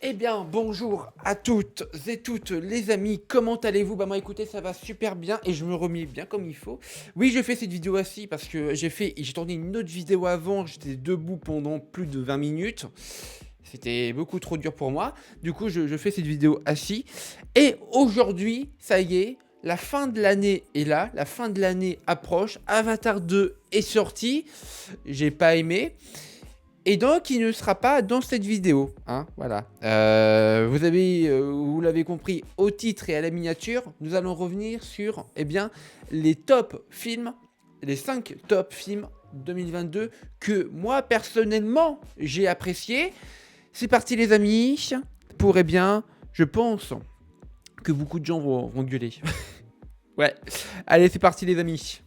Eh bien, bonjour à toutes et toutes les amis, comment allez-vous? Bah moi écoutez, ça va super bien et je me remets bien comme il faut. Oui, je fais cette vidéo assis parce que j'ai tourné une autre vidéo avant, j'étais debout pendant plus de 20 minutes. C'était beaucoup trop dur pour moi. Du coup, je fais cette vidéo assis. Et aujourd'hui, ça y est, la fin de l'année est là, la fin de l'année approche. Avatar 2 est sorti. J'ai pas aimé. Et donc, il ne sera pas dans cette vidéo, hein, voilà. Vous l'avez compris au titre et à la miniature, nous allons revenir sur, eh bien, les top films, les 5 top films 2022 que moi, personnellement, j'ai apprécié. C'est parti, les amis, pour, eh bien, je pense que beaucoup de gens vont gueuler. Ouais, allez, c'est parti, les amis.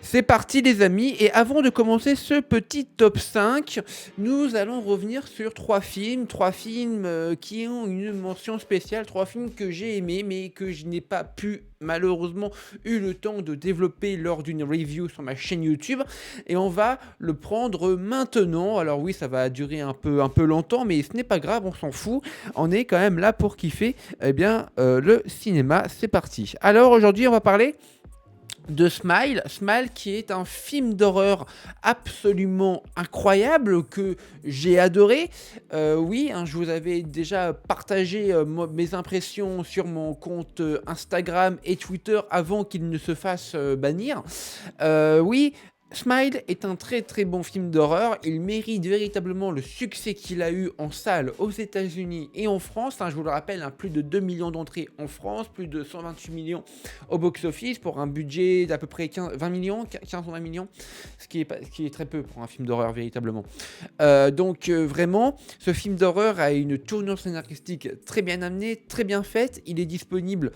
C'est parti les amis, et avant de commencer ce petit top 5, nous allons revenir sur trois films qui ont une mention spéciale, 3 films que j'ai aimés mais que je n'ai pas pu malheureusement eu le temps de développer lors d'une review sur ma chaîne YouTube, et on va le prendre maintenant. Alors oui, ça va durer un peu longtemps, mais ce n'est pas grave, on s'en fout, on est quand même là pour kiffer le cinéma. C'est parti. Alors aujourd'hui on va parler de Smile. Smile qui est un film d'horreur absolument incroyable que j'ai adoré. Oui, hein, je vous avais déjà partagé mes impressions sur mon compte Instagram et Twitter avant qu'il ne se fasse bannir. Oui, Smile est un très très bon film d'horreur. Il mérite véritablement le succès qu'il a eu en salle aux États-Unis et en France. Hein, je vous le rappelle, hein, plus de 2 millions d'entrées en France, plus de 128 millions au box-office pour un budget d'à peu près 20 millions, 15 ou 20 millions, ce qui est très peu pour un film d'horreur véritablement. Vraiment, ce film d'horreur a une tournure scénaristique très bien amenée, très bien faite. Il est disponible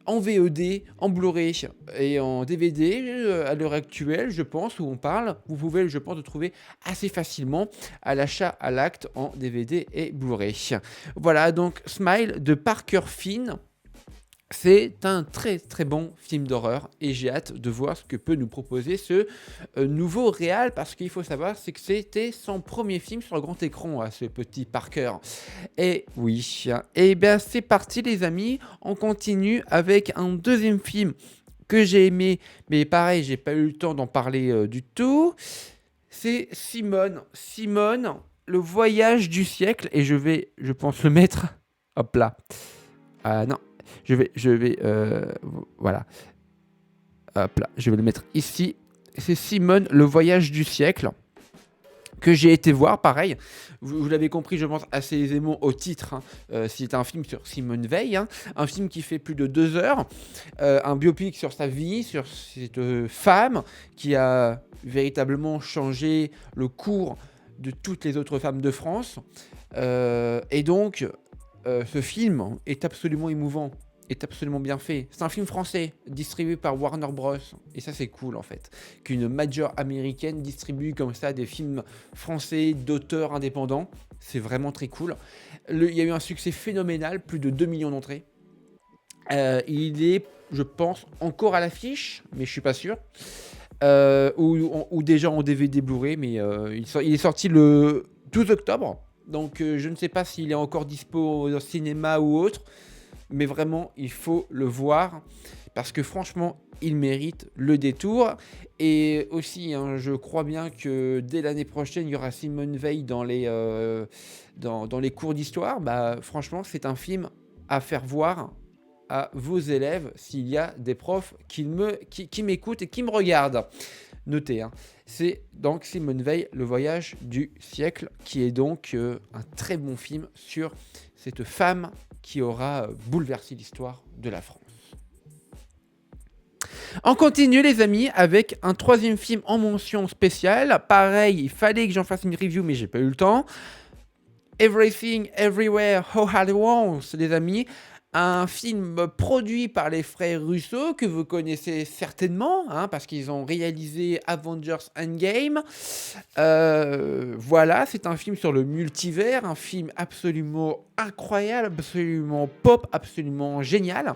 en VOD, en Blu-ray et en DVD à l'heure actuelle, je pense, où on parle. Vous pouvez, je pense, le trouver assez facilement à l'achat à l'acte en DVD et Blu-ray. Voilà, donc Smile de Parker Finn. C'est un très très bon film d'horreur et j'ai hâte de voir ce que peut nous proposer ce nouveau réal, parce qu'il faut savoir c'est que c'était son premier film sur le grand écran à ce petit Parker. Et oui, et bien c'est parti les amis, on continue avec un deuxième film que j'ai aimé, mais pareil j'ai pas eu le temps d'en parler du tout. C'est Simone, le voyage du siècle, et je pense le mettre, hop là. Ah non, voilà. Hop là, je vais le mettre ici. C'est Simone, le voyage du siècle, que j'ai été voir, pareil. Vous l'avez compris, je pense, assez aisément au titre. Hein. C'est un film sur Simone Veil, hein. Un film qui fait plus de 2 heures. Un biopic sur sa vie, sur cette femme qui a véritablement changé le cours de toutes les autres femmes de France. Et donc, ce film est absolument émouvant, est absolument bien fait. C'est un film français, distribué par Warner Bros. Et ça, c'est cool, en fait. Qu'une major américaine distribue comme ça des films français d'auteurs indépendants. C'est vraiment très cool. Il y a eu un succès phénoménal, plus de 2 millions d'entrées. Il est, je pense, encore à l'affiche, mais je suis pas sûr. Ou déjà en DVD Blu-ray, mais il est sorti le 12 octobre. Donc je ne sais pas s'il est encore dispo au cinéma ou autre, mais vraiment il faut le voir parce que franchement il mérite le détour. Et aussi hein, je crois bien que dès l'année prochaine il y aura Simone Veil dans les cours d'histoire. Bah franchement c'est un film à faire voir à vos élèves s'il y a des profs qui m'écoutent et qui me regardent. Notez, hein. C'est donc Simone Veil, le voyage du siècle, qui est donc un très bon film sur cette femme qui aura bouleversé l'histoire de la France. On continue les amis avec un troisième film en mention spéciale. Pareil, il fallait que j'en fasse une review mais j'ai pas eu le temps. Everything Everywhere All at Once les amis. Un film produit par les frères Russo, que vous connaissez certainement, hein, parce qu'ils ont réalisé Avengers Endgame. Voilà, c'est un film sur le multivers, un film absolument incroyable, absolument pop, absolument génial.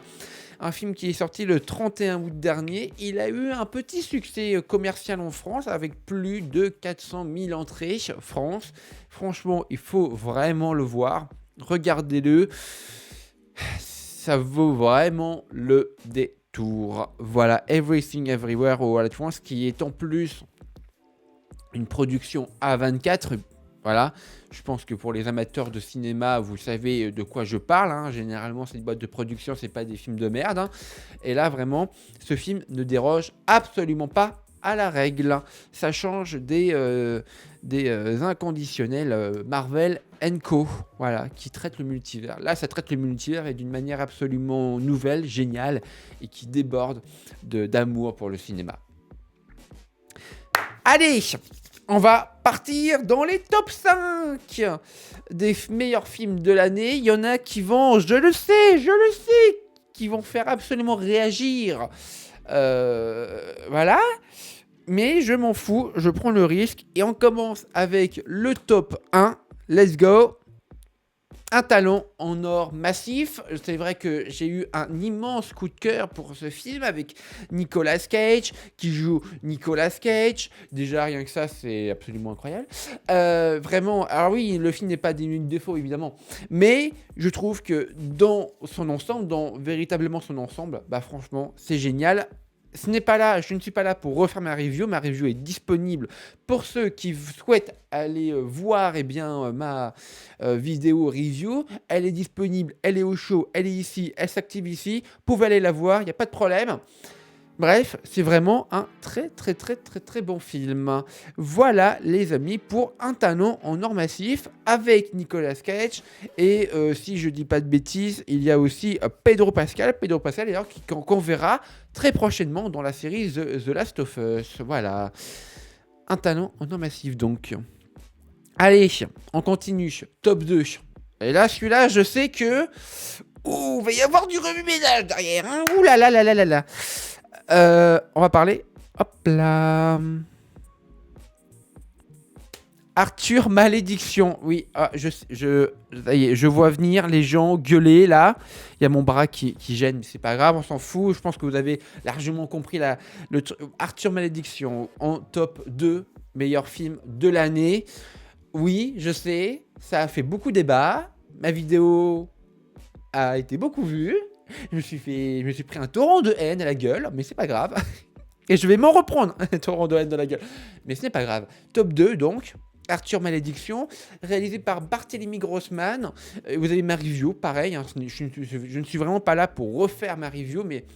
un film qui est sorti le 31 août dernier. Il a eu un petit succès commercial en France avec plus de 400 000 entrées France. Franchement, il faut vraiment le voir. Regardez-le. Ça vaut vraiment le détour. Voilà, Everything Everywhere All at Once, qui est en plus une production A24. Voilà, je pense que pour les amateurs de cinéma, vous savez de quoi je parle. Hein. Généralement, cette boîte de production, c'est pas des films de merde. Hein. Et là, vraiment, ce film ne déroge absolument pas à la règle. Ça change des inconditionnels Marvel & Co. Voilà, qui traitent le multivers. Là, ça traite le multivers et d'une manière absolument nouvelle, géniale, et qui déborde d'amour pour le cinéma. Allez, on va partir dans les top 5 des meilleurs films de l'année. Il y en a qui vont, je le sais, qui vont faire absolument réagir. Voilà. Mais je m'en fous, je prends le risque. Et on commence avec le top 1. Let's go. Un talon en or massif. C'est vrai que j'ai eu un immense coup de cœur pour ce film avec Nicolas Cage, qui joue Nicolas Cage. Déjà, rien que ça, c'est absolument incroyable. Vraiment, alors oui, le film n'est pas dénué de défauts, évidemment. Mais je trouve que dans son ensemble, dans véritablement son ensemble, bah franchement, c'est génial. Je ne suis pas là pour refaire ma review. Ma review est disponible pour ceux qui souhaitent aller voir ma vidéo review. Elle est disponible, elle est au chaud, elle est ici, elle s'active ici. Vous pouvez aller la voir, il n'y a pas de problème. Bref, c'est vraiment un très bon film. Voilà les amis pour Un talon en or massif avec Nicolas Cage et si je dis pas de bêtises, il y a aussi Pedro Pascal d'ailleurs qu'on verra très prochainement dans la série The Last of Us. Voilà, Un talon en or massif donc. Allez, on continue. Top 2. Et là, celui-là, je sais que il va y avoir du remue-ménage derrière. Hein. Ouh là là là là là là. On va parler. Hop là. Arthur Malédiction. Oui, ça y est, je vois venir les gens gueuler là. Il y a mon bras qui gêne, mais c'est pas grave, on s'en fout. Je pense que vous avez largement compris Arthur Malédiction en top 2 meilleur film de l'année. Oui, je sais, ça a fait beaucoup débat. Ma vidéo a été beaucoup vue. Je me suis pris un torrent de haine à la gueule, mais c'est pas grave. Et je vais m'en reprendre, un torrent de haine dans la gueule. Mais ce n'est pas grave. Top 2, donc, Arthur Malédiction, réalisé par Barthélemy Grossman. Vous avez ma review, pareil. Hein, je ne suis vraiment pas là pour refaire ma review, mais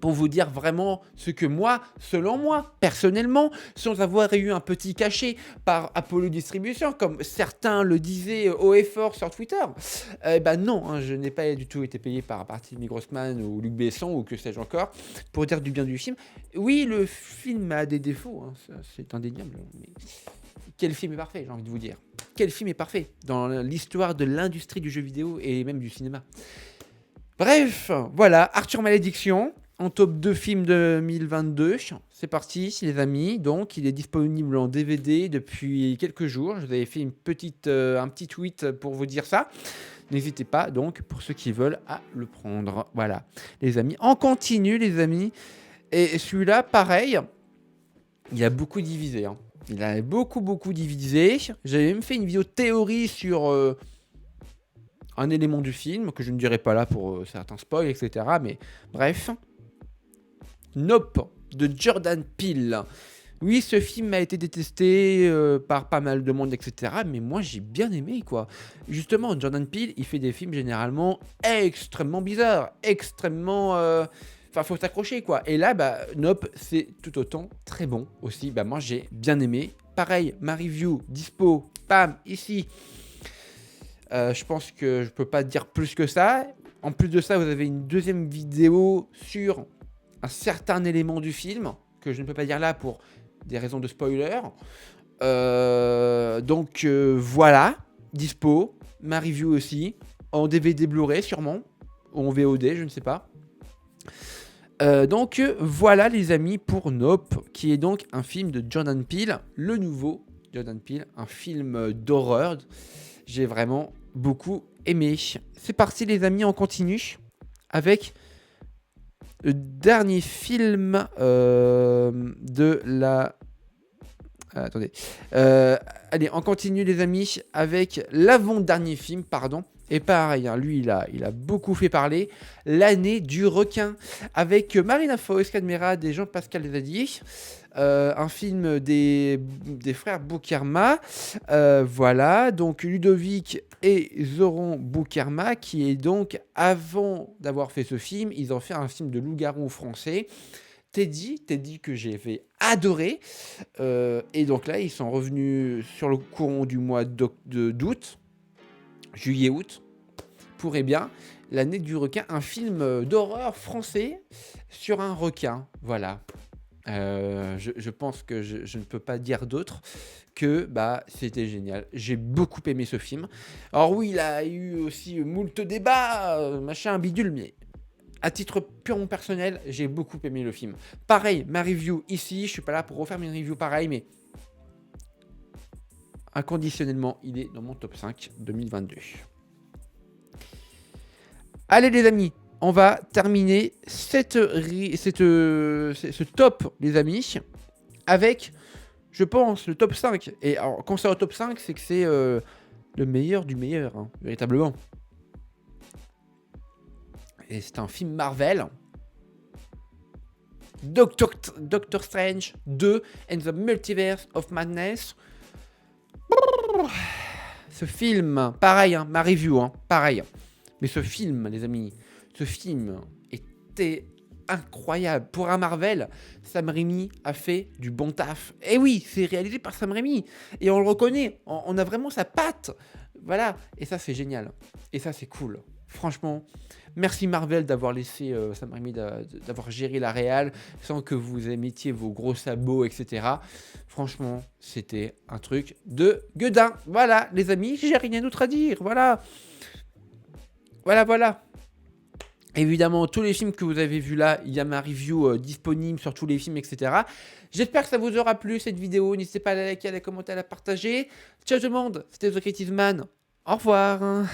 pour vous dire vraiment ce que moi, selon moi, personnellement, sans avoir eu un petit cachet par Apollo Distribution, comme certains le disaient haut et fort sur Twitter, non, hein, je n'ai pas du tout été payé par Barthélemy Grossman ou Luc Besson ou que sais-je encore, pour dire du bien du film. Oui, le film a des défauts, hein, ça, c'est indéniable, mais quel film est parfait, j'ai envie de vous dire. Quel film est parfait dans l'histoire de l'industrie du jeu vidéo et même du cinéma. Bref, voilà, Arthur Malédiction. En top 2 films 2022, c'est parti les amis, donc il est disponible en DVD depuis quelques jours, je vous avais fait un petit tweet pour vous dire ça, n'hésitez pas donc pour ceux qui veulent à le prendre, voilà les amis, on continue les amis, et celui-là pareil, il a beaucoup divisé, hein. Il a beaucoup divisé, j'avais même fait une vidéo théorie sur un élément du film, que je ne dirai pas là pour certains spoils, etc., mais bref... Nope de Jordan Peele. Oui, ce film a été détesté par pas mal de monde, etc. Mais moi, j'ai bien aimé, quoi. Justement, Jordan Peele, il fait des films généralement extrêmement bizarres, extrêmement... Enfin, faut s'accrocher, quoi. Et là, Nope, c'est tout autant très bon aussi. Moi, j'ai bien aimé. Pareil, ma review, dispo, pam, ici. Je pense que je peux pas dire plus que ça. En plus de ça, vous avez une deuxième vidéo sur... un certain élément du film, que je ne peux pas dire là pour des raisons de spoiler. Donc voilà, dispo, ma review aussi, en DVD Blu-ray sûrement, ou en VOD, je ne sais pas. Donc voilà les amis pour Nope, qui est donc un film de Jordan Peele, le nouveau Jordan Peele, un film d'horreur. J'ai vraiment beaucoup aimé. C'est parti les amis, on continue avec le dernier film de la... attendez. Allez, on continue les amis avec l'avant-dernier film, pardon. Et pareil, hein, lui, il a beaucoup fait parler. L'année du requin, avec Marina Foïs, Cadmerade et Jean-Pascal Zadi. Un film des frères Boukherma. Voilà, donc Ludovic et Zoran Boukherma, qui est donc, avant d'avoir fait ce film, ils ont fait un film de loup-garou français. Teddy que j'ai adoré. Et donc là, ils sont revenus sur le courant du mois d'août, juillet-août, pour bien l'année du requin, un film d'horreur français sur un requin. Voilà. Je pense que je ne peux pas dire d'autre que bah, c'était génial. J'ai beaucoup aimé ce film. Alors oui, il a eu aussi moult débats, machin, bidule, mais à titre purement personnel, j'ai beaucoup aimé le film. Pareil, ma review ici, je suis pas là pour refaire mes reviews pareil, mais inconditionnellement, il est dans mon top 5 2022. Allez les amis, on va terminer ce top, les amis, avec, je pense, le top 5. Et alors, quand c'est au top 5, c'est que c'est le meilleur du meilleur, hein, véritablement. Et c'est un film Marvel. Doctor Strange 2 and the Multiverse of Madness. Ce film, pareil, hein, ma review, hein, pareil. Mais ce film, les amis, ce film était incroyable. Pour un Marvel, Sam Raimi a fait du bon taf. Et oui, c'est réalisé par Sam Raimi. Et on le reconnaît, on a vraiment sa patte. Voilà, et ça c'est génial. Et ça c'est cool. Franchement, merci Marvel d'avoir laissé Sam Raimi, d'avoir géré la réal sans que vous émettiez vos gros sabots, etc. Franchement, c'était un truc de gueudin. Voilà, les amis, j'ai rien d'autre à dire. Voilà. Voilà. Évidemment, tous les films que vous avez vus là, il y a ma review disponible sur tous les films, etc. J'espère que ça vous aura plu cette vidéo. N'hésitez pas à la liker, à la commenter, à la partager. Ciao tout le monde, c'était The Creative Man. Au revoir.